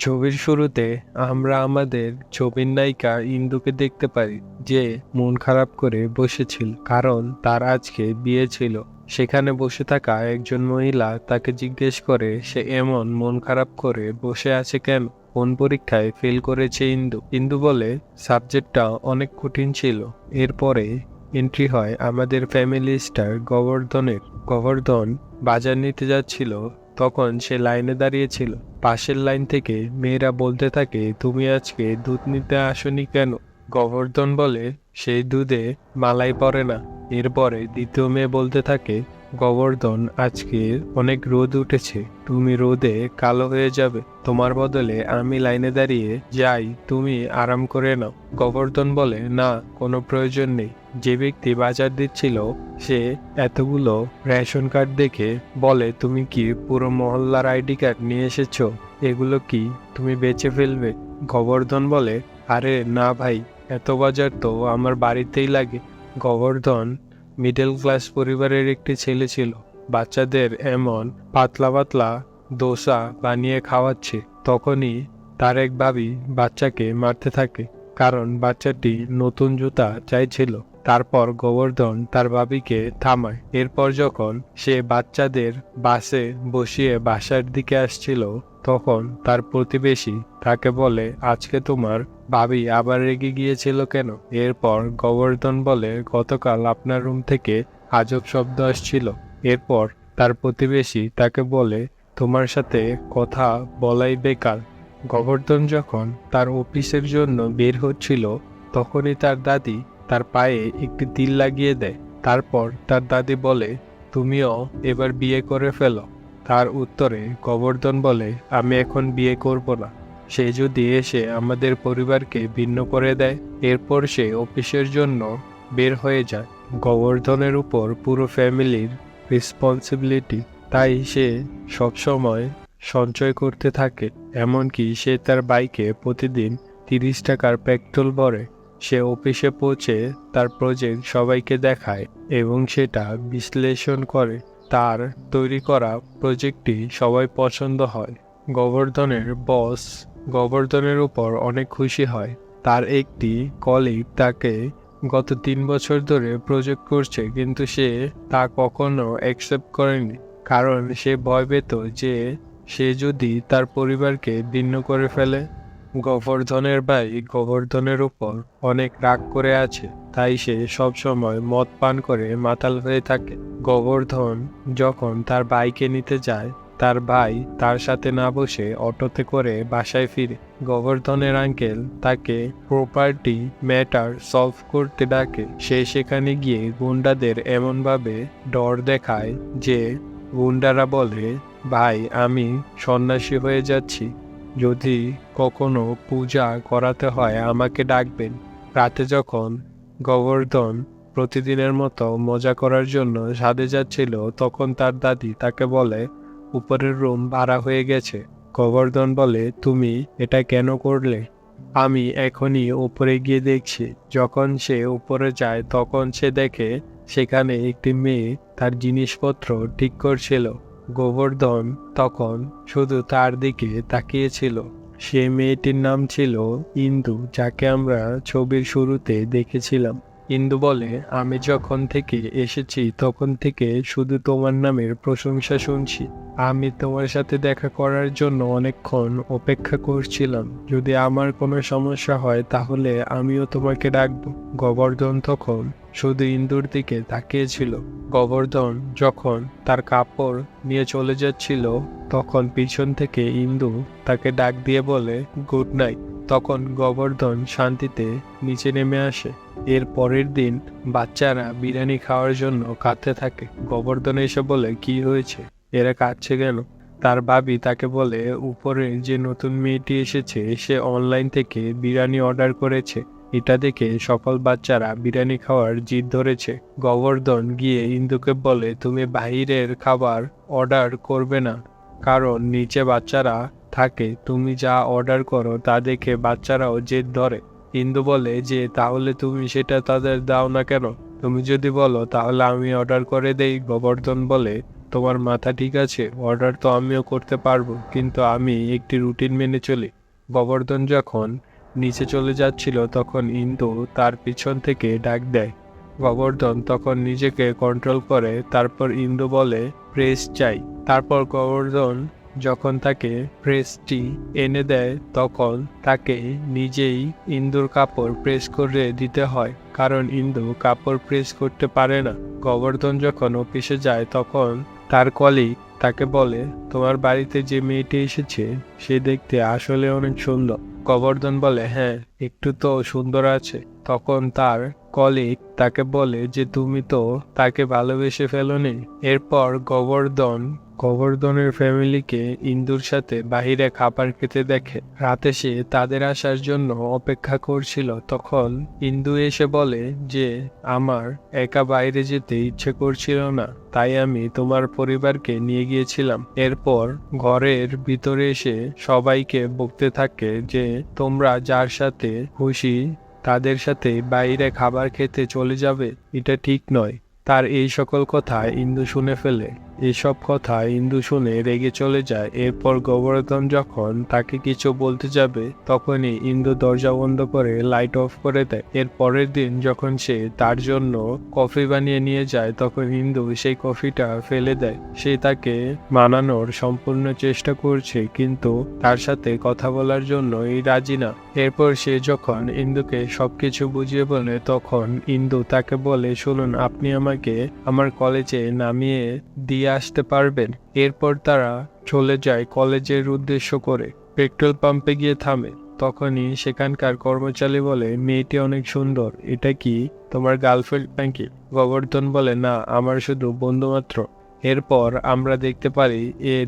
ছবির শুরুতে আমরা আমাদের ছবির নায়িকা ইন্দুকে দেখতে পারি, যে মন খারাপ করে বসেছিল কারণ তার আজকে বিয়ে ছিল। সেখানে বসে থাকা একজন মহিলা তাকে জিজ্ঞেস করে সে এমন মন খারাপ করে বসে আছে কেন, কোন পরীক্ষায় ফেল করেছে ইন্দু। ইন্দু বলে সাবজেক্টটা অনেক কঠিন ছিল। এরপরে এন্ট্রি হয় আমাদের ফ্যামিলি স্টার গোবর্ধনের। গোবর্ধন বাজার নিতে যাচ্ছিল, তখন সে লাইনে দাঁড়িয়েছিল। পাশের লাইন থেকে মেয়েরা বলতে থাকে, তুমি আজকে দুধ নিতে আসনি কেন? গোবর্ধন বলে সেই দুধে মালাই পড়ে না। এরপরে দ্বিতীয় মেয়ে বলতে থাকে, গোবর্ধন আজকে অনেক রোদ উঠেছে, তুমি রোদে কালো হয়ে যাবে, তোমার বদলে আমি লাইনে দাঁড়িয়ে যাই, তুমি আরাম করে নাও। গোবর্ধন বলে, না, কোনো প্রয়োজন নেই। যে ব্যক্তি বাজার দিচ্ছিল সে এতগুলো রেশন কার্ড দেখে বলে, তুমি কি পুরো মহল্লার আইডি কার্ড নিয়ে এসেছো? এগুলো কি তুমি বেচে ফেলবে? গোবর্ধন বলে, আরে না ভাই, এত বাজার তো আমার বাড়িতেই লাগে। গোবর্ধন মিডল ক্লাস পরিবারের একটি ছেলে ছিল। বাচ্চাদের এমন পাতলা পাতলা দোসা বানিয়ে খাওয়াচ্ছে। তখনই তার এক ভাবি বাচ্চাকে মারতে থাকে, কারণ বাচ্চাটি নতুন জুতা চাইছিল। তারপর গোবর্ধন তার ভাবিকে থামায়। এরপর যখন সে বাচ্চাদের বাসে বসিয়ে বাসার দিকে আসছিল, তখন তার প্রতিবেশী তাকে বলে, আজকে তোমার ভাবি আবার রেগে গিয়েছিল কেন? এরপর গোবর্ধন বলে, গতকাল আপনার রুম থেকে আজব শব্দ আসছিল। এরপর তার প্রতিবেশী তাকে বলে, তোমার সাথে কথা বলাই বেকার। গোবর্ধন যখন তার অফিসের জন্য বের হচ্ছিল, তখনই তার দাদি তার পায়ে একটি তিল লাগিয়ে দেয়। তারপর তার দাদি বলে, তুমিও এবার বিয়ে করে ফেলো। তার উত্তরে গোবর্ধন বলে, আমি এখন বিয়ে করব না। সে যদি এসে আমাদের পরিবারকে ভিন্ন করে দেয়। এরপর সে অফিসের জন্য বের হয়ে যায়। গোবর্ধনের উপর পুরো ফ্যামিলির রেসপন্সিবিলিটি, তাই সে সবসময় সঞ্চয় করতে থাকে। এমনকি সে তার বাইকে প্রতিদিন 30 টাকার পেট্রোল ভরে। সে অফিসে পৌঁছে তার প্রজেক্ট সবাইকে দেখায় এবং সেটা বিশ্লেষণ করে। তার তৈরি করা প্রজেক্টটি সবাই পছন্দ হয়। গোবর্ধনের বস গোবর্ধনের উপর অনেক খুশি হয়। তার একটি কলিগ তাকে গত 3 বছর ধরে প্রজেক্ট করছে, কিন্তু সে তা কখনো অ্যাকসেপ্ট করেনি, কারণ সে ভয় পেত যে সে যদি তার পরিবারকে ভিন্ন করে ফেলে। গোবর্ধনের ভাই গোবর্ধনের উপর অনেক রাগ করে আছে, তাই সে সবসময় মদ পান করে মাতাল হয়ে থাকে। গোবর্ধন যখন তার ভাইকে নিতে যায়, তার ভাই তার সাথে না বসে অটোতে করে বাসায় ফিরে। গোবর্ধনের আঙ্কেল তাকে প্রপার্টি ম্যাটার সলভ করতে ডাকে। সে সেখানে গিয়ে গুন্ডাদের এমনভাবে ডর দেখায় যে গুন্ডারা বলে, ভাই আমি সন্ন্যাসী হয়ে যাচ্ছি, যদি কখনো পূজা করাতে হয় আমাকে ডাকবেন। রাতে যখন গোবর্ধন প্রতিদিনের মতো মজা করার জন্য ছাদে যাচ্ছিল, তখন তার দাদি তাকে বলে, উপরের রুম ভাড়া হয়ে গেছে। গোবর্ধন বলে, তুমি এটা কেন করলে? আমি এখনই উপরে গিয়ে দেখছি। যখন সে উপরে যায়, তখন সে দেখে সেখানে একটি মেয়ে তার জিনিসপত্র ঠিক করছিল। গোবর্ধন তখন শুধু তার দিকে তাকিয়েছিল। সে মেয়েটির নাম ছিল ইন্দু, যাকে আমরা ছবির শুরুতে দেখেছিলাম। ইন্দু বলে, আমি যখন থেকে এসেছি তখন থেকে শুধু তোমার নামের প্রশংসা শুনছি। আমি তোমার সাথে দেখা করার জন্য অনেকক্ষণ অপেক্ষা করছিলাম। যদি আমার কোনো সমস্যা হয় তাহলে আমিও তোমাকে ডাকবো। গোবর্ধন তখন শুধু ইন্দুর দিকে তাকিয়েছিল। গোবর্ধন যখন তার কাপড় নিয়ে চলে যাচ্ছিল, তখন পিছন থেকে ইন্দু তাকে ডাক দিয়ে বলে, গুড নাইট। তখন গোবর্ধন শান্তিতে নিচে নেমে আসে। এর পরের দিন বাচ্চারা বিরিয়ানি খাওয়ার জন্য কাঁদতে থাকে। গোবর্ধন এসে বলে, কি হয়েছে, এরা কাঁদছে কেন? তার ভাবি তাকে বলে, উপরে যে নতুন মেয়েটি এসেছে সে অনলাইন থেকে বিরিয়ানি অর্ডার করেছে। এটা দেখে সকল বাচ্চারা বিরিয়ানি খাওয়ার জিদ ধরেছে। গোবর্ধন গিয়ে ইন্দুকে বলে, তুমি বাইরের খাবার অর্ডার করবে না, কারণ নিচে বাচ্চারা থাকে, তুমি যা অর্ডার করো তা দেখে বাচ্চারাও জেদ ধরে। ইন্দু বলে যে, তাহলে তুমি সেটা তাদের দাও না কেন? তুমি যদি বলো তাহলে আমি অর্ডার করে দেই। গোবর্ধন বলে, তোমার মাথা ঠিক আছে? অর্ডার তো আমিও করতে পারবো, কিন্তু আমি একটি রুটিন মেনে চলি। গোবর্ধন যখন নিচে চলে যাচ্ছিল তখন ইন্দু তার পিছন থেকে ডাক দেয়। গোবর্ধন তখন নিজেকে কন্ট্রোল করে, তারপর ইন্দু বলে প্রেস চাই। তারপর গোবর্ধন যখন তাকে প্রেসটি এনে দেয় তখন তাকে নিজেই ইন্দুর কাপড় প্রেস করে দিতে হয়, কারণ ইন্দু কাপড় প্রেস করতে পারে না। গোবর্ধন যখন অফিসে যায় তখন তার কলিগ তাকে বলে, তোমার বাড়িতে যে মেয়েটি এসেছে সে দেখতে আসলে অনেক সুন্দর। গোবর্ধন বলে, হ্যাঁ, একটু তো সুন্দর আছে। তখন তার কলিগ তাকে বলে যে তুমি তো তাকে ভালোবেসে ফেলোনি। এরপর গোবর্ধনের ফ্যামিলিকে ইন্দুর সাথে বাহিরে খাবার খেতে দেখে। রাতে সে তাদের আসার জন্য অপেক্ষা করছিল। তখন ইন্দু এসে বলে যে আমার একা বাইরে যেতে ইচ্ছে করছিল না, তাই আমি তোমার পরিবারকে নিয়ে গিয়েছিলাম। এরপর ঘরের ভিতরে এসে সবাইকে বকতে থাকে যে তোমরা যার সাথে খুশি তাদের সাথে বাইরে খাবার খেতে চলে যাবে, এটা ঠিক নয়। তার এই সকল কথা ইন্দু শুনে ফেলে। এসব কথা ইন্দু শুনে রেগে চলে যায়। এরপর গোবর্ধন যখন তাকে কিছু বলতে যাবে তখনই ইন্দু দরজা বন্ধ করে লাইট অফ করে দেয়। এর পরের দিন যখন সে তার জন্য কফি বানিয়ে নিয়ে যায় তখন ইন্দু সেই কফিটা ফেলে দেয়। সে তাকে মানানোর সম্পূর্ণ চেষ্টা করছে, কিন্তু তার সাথে কথা বলার জন্যই রাজি না। এরপর সে যখন ইন্দুকে সবকিছু বুঝিয়ে বলে তখন ইন্দু তাকে বলে, শুনুন, আপনি আমাকে আমার কলেজে নামিয়ে দিয়ে আসতে পারবেন? এরপর তারা চলে যায় কলেজের উদ্দেশ্য করে। পেট্রোল পাম্পে গিয়ে থামে। তখনই সেখানকার কর্মচারী বলে, মেয়েটি অনেক সুন্দর, এটা কি তোমার গার্লফ্রেন্ড নাকি? গোবর্ধন বলে, না, আমার শুধু বন্ধু মাত্র। এরপর আমরা দেখতে পারি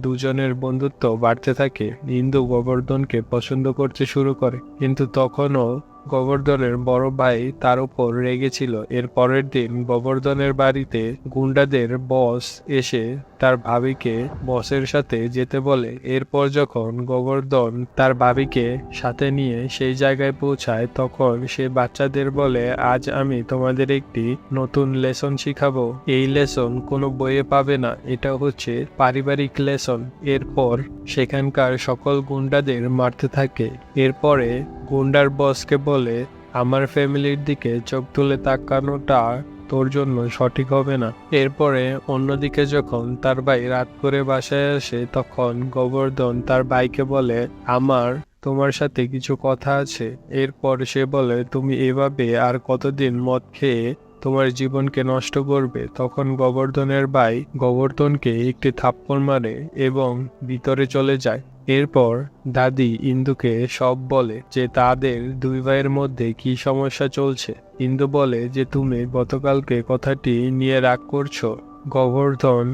দুজনের বন্ধুত্ব বাড়তে থাকে। ইন্দু গোবর্ধনকে পছন্দ করতে শুরু করে, কিন্তু তখনও গোবর্ধনের বড় ভাই তার উপর রেগেছিল। এর পরের দিন গোবর্ধনের বাড়িতে গুন্ডাদের বস এসে তার ভাবিকে বসের সাথে যেতে বলে। এরপর যখন গোবর্ধন তার ভাবিকে সাথে নিয়ে সেই জায়গায় পৌঁছায় তখন সে বাচ্চাদের বলে, আজ আমি তোমাদের একটি নতুন লেসন শিখাবো। এই লেসন কোনো বইয়ে পাবে না, এটা হচ্ছে পারিবারিক লেসন। এরপর সেখানকার সকল গুন্ডাদের মারতে থাকে। এরপরে গুন্ডার বসকে বলে, আমার ফ্যামিলির দিকে চোখ তুলে তাকানোটা তোর জন্য সঠিক হবে না। এরপরে অন্যদিকে যখন তার ভাই রাত করে বাসায় আসে তখন গোবর্ধন তার ভাইকে বলে, আমার তোমার সাথে কিছু কথা আছে। এরপর সে বলে, তুমি এভাবে আর কতদিন মদ খেয়ে তোমার জীবনকে নষ্ট করবে? তখন গোবর্ধনের ভাই গোবর্ধনকে একটি থাপ্পড় মারে এবং ভিতরে চলে যায়। এরপর দাদি ইন্দুকে সব বলে যে তাদের দুই ভাইয়ের মধ্যে কি সমস্যা চলছে। ইন্দু বলে যে তুমি গতকালকে কথাটি নিয়ে রাগ করছো। গোবর্ধন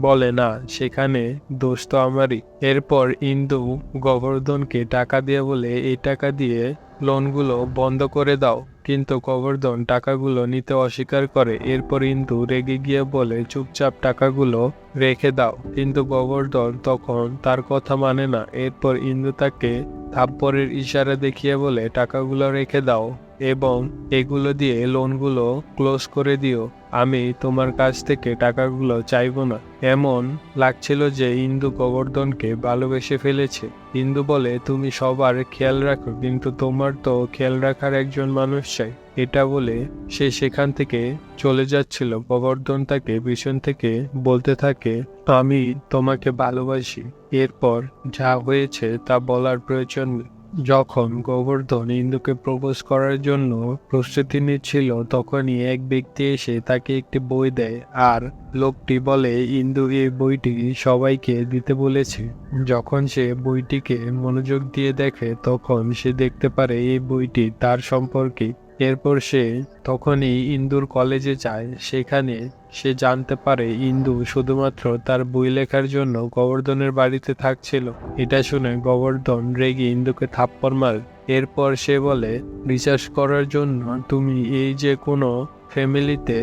বলে, না, সেখানে দোষ তো আমারই। এরপর ইন্দু গোবর্ধনকে টাকা দিয়ে বলে, এই টাকা দিয়ে লোনগুলো বন্ধ করে দাও, কিন্তু গোবর্ধন টাকাগুলো নিতে অস্বীকার করে। এরপর ইন্দু রেগে গিয়ে বলে, চুপচাপ টাকাগুলো রেখে দাও, কিন্তু গোবর্ধন তখন তার কথা মানে না। এরপর ইন্দু তাকে থাপ্পড়ের ইশারা দেখিয়ে বলে, টাকাগুলো রেখে দাও এবং এগুলো দিয়ে লোনগুলো ক্লোজ করে দিও। আমি তোমার কাছ থেকে টাকাগুলো চাইবো না। এমন লাগছিল যে ইন্দু গোবর্ধনকে ভালোবেসে ফেলেছে। ইন্দু বলে, তুমি সবার খেয়াল রাখো, কিন্তু তোমার তো খেয়াল রাখার একজন মানুষ চাই। এটা বলে সে সেখান থেকে চলে যাচ্ছিল। গোবর্ধন তাকে পিছন থেকে বলতে থাকে, আমি তোমাকে ভালোবাসি। এরপর যা হয়েছে তা বলার প্রয়োজন নেই। যখন গোবর্ধন ইন্দুকে প্রপোজ করার জন্য প্রস্তুতি নিচ্ছিল তখনই এক ব্যক্তি এসে তাকে একটি বই দেয়, আর লোকটি বলে ইন্দু এই বইটি সবাইকে দিতে বলেছে। যখন সে বইটিকে মনোযোগ দিয়ে দেখে তখন সে দেখতে পারে এই বইটি তার সম্পর্কে। এরপর সে তখনই ইন্দুর কলেজে যায়। সেখানে সে জানতে পারে ইন্দু শুধুমাত্র তার বই লেখার জন্য গোবর্ধনের বাড়িতে থাকছিল। এটা শুনে গোবর্ধন রেগে ইন্দুকে থাপ্পড় মারে। এরপর সে বলে, রিসার্চ করার জন্য তুমি এই যে কোনো ফ্যামিলিতে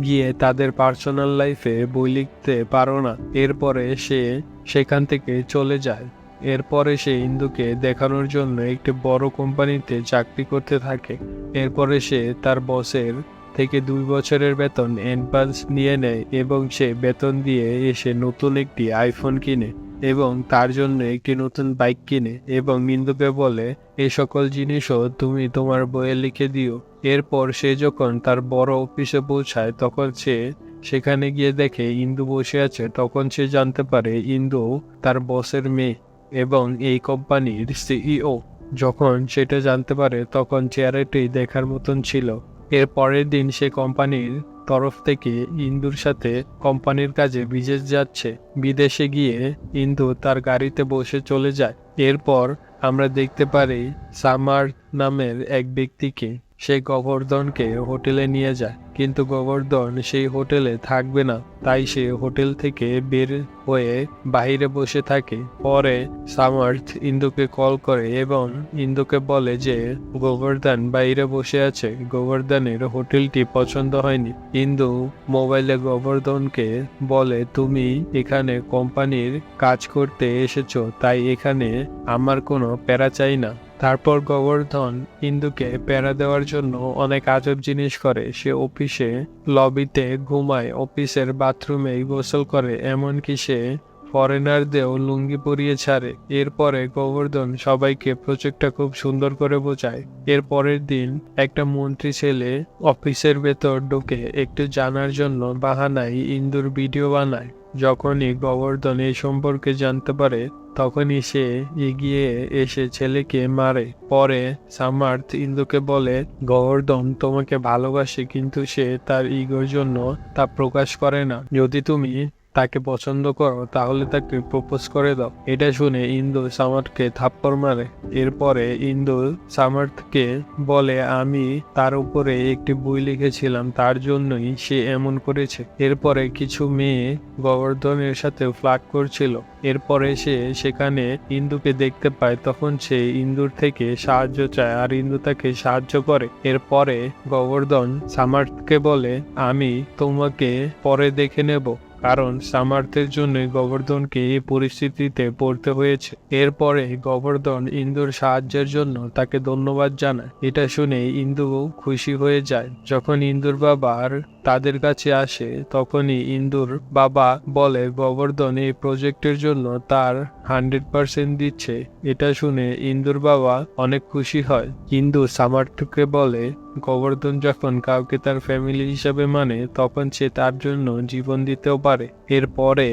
গিয়ে তাদের পার্সোনাল লাইফে বই লিখতে পারো না। এরপরে সে সেখান থেকে চলে যায়। এরপরে সে ইন্দুকে দেখানোর জন্য একটি বড় কোম্পানিতে চাকরি করতে থাকে। এরপরে সে তার বসের থেকে 2 বছরের বেতন অ্যাডভান্স নিয়ে নেয় এবং সে বেতন দিয়ে এসে নতুন একটি আইফোন কিনে এবং তার জন্য একটি নতুন বাইক কিনে এবং ইন্দুকে বলে এই সকল জিনিসও তুমি তোমার বইয়ে লিখে দিও। এরপর সে যখন তার বড় অফিসে পৌঁছায় তখন সে সেখানে গিয়ে দেখে ইন্দু বসে আছে। তখন সে জানতে পারে ইন্দু তার বসের মেয়ে এবং এই কোম্পানির সিইও। যখন সেটা জানতে পারে তখন চেহারাটি দেখার মতন ছিল। এর পরের দিন সে কোম্পানির তরফ থেকে ইন্দুর সাথে কোম্পানির কাজে বিদেশ যাচ্ছে। বিদেশে গিয়ে ইন্দু তার গাড়িতে বসে চলে যায়। এরপর আমরা দেখতে পারি সামার নামের এক ব্যক্তিকে। সে গোবর্ধনকে হোটেলে নিয়ে যায়, কিন্তু গোবর্ধন সেই হোটেলে থাকবে না। তাই সে হোটেল থেকে বের হয়ে বাইরে বসে থাকে। পরে সামার্থ ইন্দুকে কল করে এবং ইন্দুকে বলে যে গোবর্ধন বাইরে বসে আছে, গোবর্ধনের হোটেলটি পছন্দ হয়নি। ইন্দু মোবাইলে গোবর্ধনকে বলে তুমি এখানে কোম্পানির কাজ করতে এসেছো, তাই এখানে আমার কোনো প্যারা চাই না। তারপর গোবর্ধন ইন্দুকে প্যারা দেওয়ার জন্য অনেক আজব জিনিস করে। সে অফিসে লবিতে ঘুমায়, অফিসের বাথরুমে গোসল করে, এমনকি সে ফরেনারদেরও লুঙ্গি পরিয়ে ছাড়ে। এরপরে গোবর্ধন সবাইকে প্রজেক্টটা খুব সুন্দর করে বোঝায়। এর পরের দিন একটা মন্ত্রী ছেলে অফিসের ভেতর ঢুকে একটু জানার জন্য বাহানায় ইন্দুর ভিডিও বানায়। যখনই গোবর্ধন এই সম্পর্কে জানতে পারে তখনই সে এগিয়ে এসে ছেলেকে মারে। পরে সামার্থ ইন্দুকে বলে গোবর্ধন তোমাকে ভালোবাসে, কিন্তু সে তার ইগোর জন্য তা প্রকাশ করে না। যদি তুমি তাকে পছন্দ করো তাহলে তাকে প্রপোজ করে দাও। এটা শুনে ইন্দু সামার্থকে থাপ্পড় মারে। এরপরে ইন্দু সামার্থকে বলে আমি তার উপরে একটি বই লিখেছিলাম, তার জন্যই সে এমন করেছে। এরপরে কিছু মেয়ে গোবর্ধনের সাথে ফ্লার্ট করছিল। এরপরে সে সেখানে ইন্দুকে দেখতে পায়। তখন সে ইন্দুর থেকে সাহায্য চায় আর ইন্দু তাকে সাহায্য করে। এরপরে গোবর্ধন সামার্থকে বলে আমি তোমাকে পরে দেখে নেব, কারণ সামার্থের জন্য গোবর্ধনকে এই পরিস্থিতিতে পড়তে হয়েছে। এরপরে গোবর্ধন ইন্দুর সাহায্যের জন্য তাকে ধন্যবাদ জানায়। এটা শুনে ইন্দু খুশি হয়ে যায়। যখন ইন্দুর বাবার তাদের কাছে আসে তখনই ইন্দুর বাবা বলে গোবর্ধন এই প্রজেক্টের জন্য তার 100% দিচ্ছে। এটা শুনে ইন্দুর বাবা অনেক খুশি হয়। ইন্দু সামার্থকে বলে গোবর্ধন যখন কাউকে তার ফ্যামিলি হিসাবে মানে তখন সে তার জন্য জীবন দিতেও পারে। এরপরে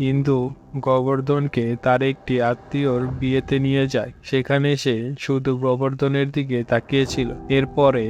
ইন্দু গোবর্ধনকে তার একটি আত্মীয়র বিয়েতে নিয়ে যায়। সেখানে সে শুধু গোবর্ধনের দিকে তাকিয়েছিল। এরপরে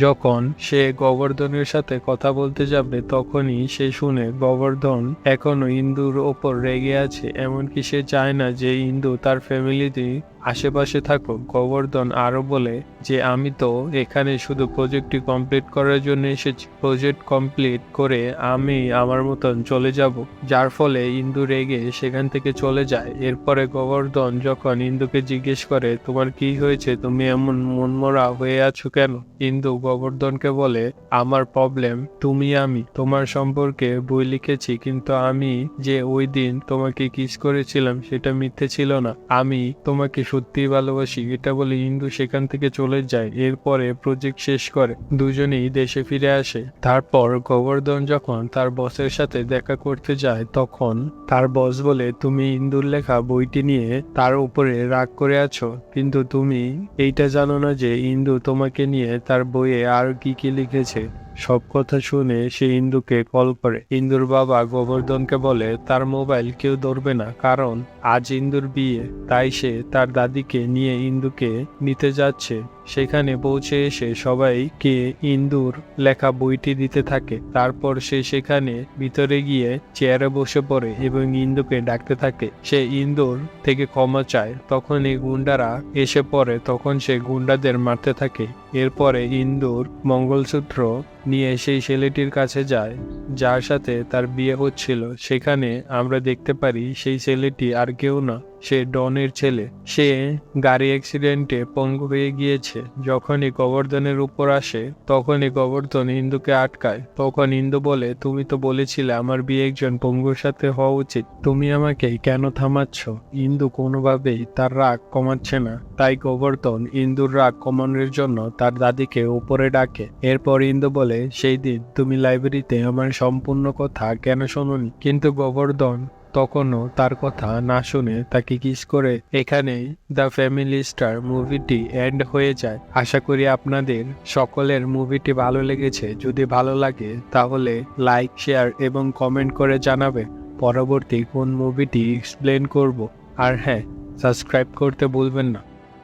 যখন সে গোবর্ধনের সাথে কথা বলতে যাবে তখনই সে শুনে গোবর্ধন এখনো ইন্দুর ওপর রেগে আছে, এমনকি সে চায় না যে ইন্দু তার ফ্যামিলিতে আশেপাশে থাকুক। গোবর্ধন আরো বলে যে আমি তো এখানে শুধু প্রজেক্টটি কমপ্লিট করার জন্য এসেছি, প্রজেক্ট কমপ্লিট করে আমি আমার মতন চলে যাব। যার ফলে ইন্দু রেগে সেখান থেকে চলে যায়। এরপরে গোবর্ধন যখন ইন্দুকে জিজ্ঞেস করে তোমার কি হয়েছে, তুমি এমন মনমরা হয়ে আছো কেন? ইন্দু গোবর্ধনকে বলে আমার প্রবলেম তুমি আমি তোমার সম্পর্কে বই লিখেছি, কিন্তু আমি যে ওই দিন তোমাকে কিস করেছিলাম সেটা মিথ্যে ছিল না, আমি তোমাকে সত্যি ভালোবাসি। এটা বলে ইন্দু সেখান থেকে চলে যায়। এরপরে প্রজেক্ট শেষ করে দুজনেই দেশে ফিরে আসে। তারপর গোবর্ধন যখন তার বসের সাথে দেখা করতে যায় তখন তার বস বলে তুমি ইন্দুর লেখা বইটি নিয়ে তার উপরে রাগ করে আছো, কিন্তু তুমি এইটা জানো না যে ইন্দু তোমাকে নিয়ে তার বইয়ে আর কি কি লিখেছে। সব কথা শুনে সে ইন্দুকে কল করে। ইন্দুর বাবা গোবর্ধনকে বলে তার মোবাইল কেউ ধরবে না, কারণ আজ ইন্দুর বিয়ে। তাই সে তার দাদিকে নিয়ে ইন্দুকে নিতে যাচ্ছে। সেখানে পৌঁছে এসে সবাইকে ইন্দুর লেখা বইটি দিতে থাকে। তারপর সে সেখানে ভিতরে গিয়ে চেয়ারে বসে পড়ে এবং ইন্দুকে ডাকতে থাকে। সে ইন্দুর থেকে ক্ষমা চায়। তখন এই গুন্ডারা এসে পড়ে, তখন সে গুন্ডাদের মারতে থাকে। এরপরে ইন্দুর মঙ্গলসূত্র নিয়ে সেই ছেলেটির কাছে যায় যার সাথে তার বিয়ে হচ্ছিল। সেখানে আমরা দেখতে পারি সেই ছেলেটি আর কেউ না, সে ডনের ছেলে। সে গাড়ি অ্যাক্সিডেন্টে পঙ্গু হয়ে গিয়েছে। যখনই গোবর্ধনের উপর আসে তখনই গোবর্ধন ইন্দুকে আটকায়। তখন ইন্দু বলে, তুমি তো বলেছিলে আমার বিয়ে একজন পঙ্গুর সাথে হওয়া উচিত, তুমি আমাকে কেন থামাচ্ছ? ইন্দু কোনোভাবেই তার রাগ কমাচ্ছে না। তাই গোবর্ধন ইন্দুর রাগ কমানোর জন্য তার দাদিকে উপরে ডাকে। এরপর ইন্দু বলে, সেই দিন তুমি লাইব্রেরিতে আমার সম্পূর্ণ কথা কেন শোনোনি? কিন্তু গোবর্ধন তখনও তার কথা না শুনে তাকে কিস করে এখানেই দ্য ফ্যামিলি স্টার মুভিটি এন্ড হয়ে যায়। আশা করি আপনাদের সকলের মুভিটি ভালো লেগেছে। যদি ভালো লাগে তাহলে লাইক, শেয়ার এবং কমেন্ট করে জানাবে পরবর্তী কোন মুভিটি এক্সপ্লেন করব। আর হ্যাঁ, সাবস্ক্রাইব করতে ভুলবেন না।